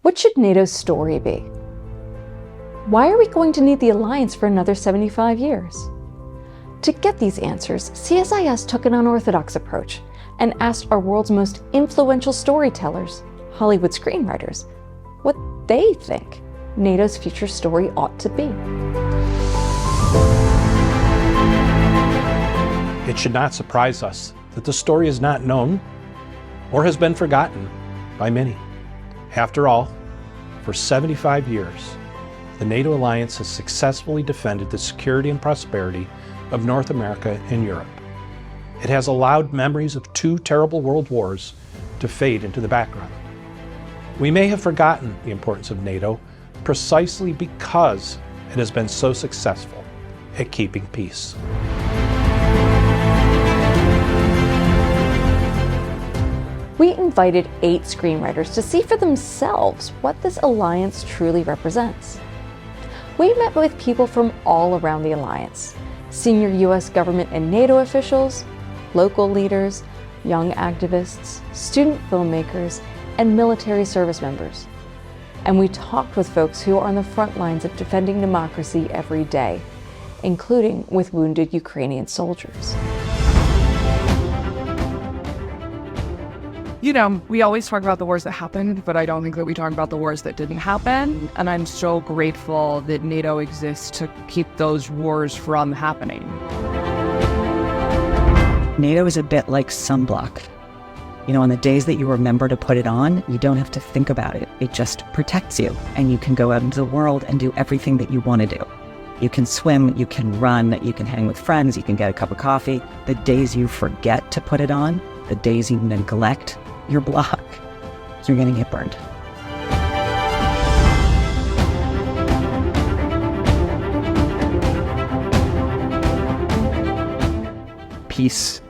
What should NATO's story be? Why are we going to need the alliance for another 75 years? To get these answers, CSIS took an unorthodox approach and asked our world's most influential storytellers, Hollywood screenwriters, what they think NATO's future story ought to be. It should not surprise us that the story is not known or has been forgotten by many. After all, for 75 years, the NATO alliance has successfully defended the security and prosperity of North America and Europe. It has allowed memories of two terrible world wars to fade into the background. We may have forgotten the importance of NATO precisely because it has been so successful at keeping peace. We invited 8 screenwriters to see for themselves what this alliance truly represents. We met with people from all around the alliance, senior US government and NATO officials, local leaders, young activists, student filmmakers, and military service members. And we talked with folks who are on the front lines of defending democracy every day, including with wounded Ukrainian soldiers. You know, we always talk about the wars that happened, but I don't think that we talk about the wars that didn't happen. And I'm so grateful that NATO exists to keep those wars from happening. NATO is a bit like sunblock. You know, on the days that you remember to put it on, you don't have to think about it. It just protects you, and you can go out into the world and do everything that you want to do. You can swim, you can run, you can hang with friends, you can get a cup of coffee. The days you forget to put it on, the days you neglect your block, you're going to get burned. Peace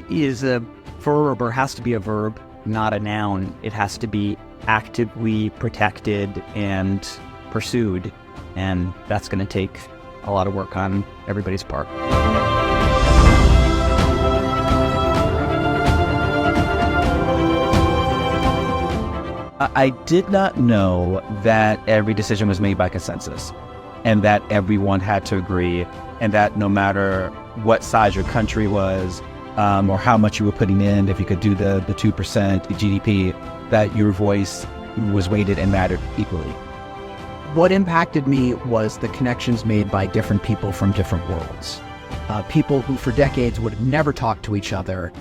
is a verb, or has to be a verb, not a noun. It has to be actively protected and pursued, and that's going to take a lot of work on everybody's part. I did not know that every decision was made by consensus, and that everyone had to agree, and that no matter what size your country was, or how much you were putting in, if you could do the 2% GDP, that your voice was weighted and mattered equally. What impacted me was the connections made by different people from different worlds. People who for decades would have never talked to each other,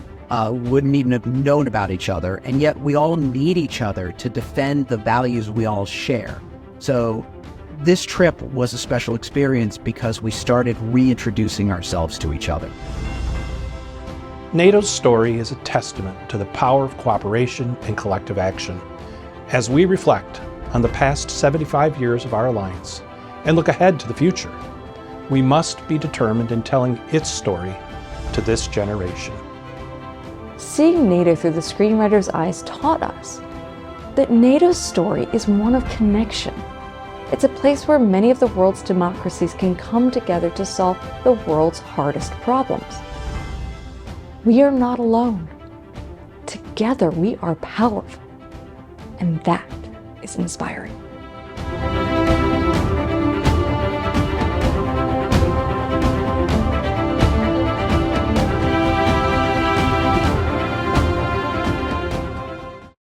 wouldn't even have known about each other, and yet we all need each other to defend the values we all share. So this trip was a special experience because we started reintroducing ourselves to each other. NATO's story is a testament to the power of cooperation and collective action. As we reflect on the past 75 years of our alliance and look ahead to the future, we must be determined in telling its story to this generation. Seeing NATO through the screenwriter's eyes taught us that NATO's story is one of connection. It's a place where many of the world's democracies can come together to solve the world's hardest problems. We are not alone. Together we are powerful. And that is inspiring.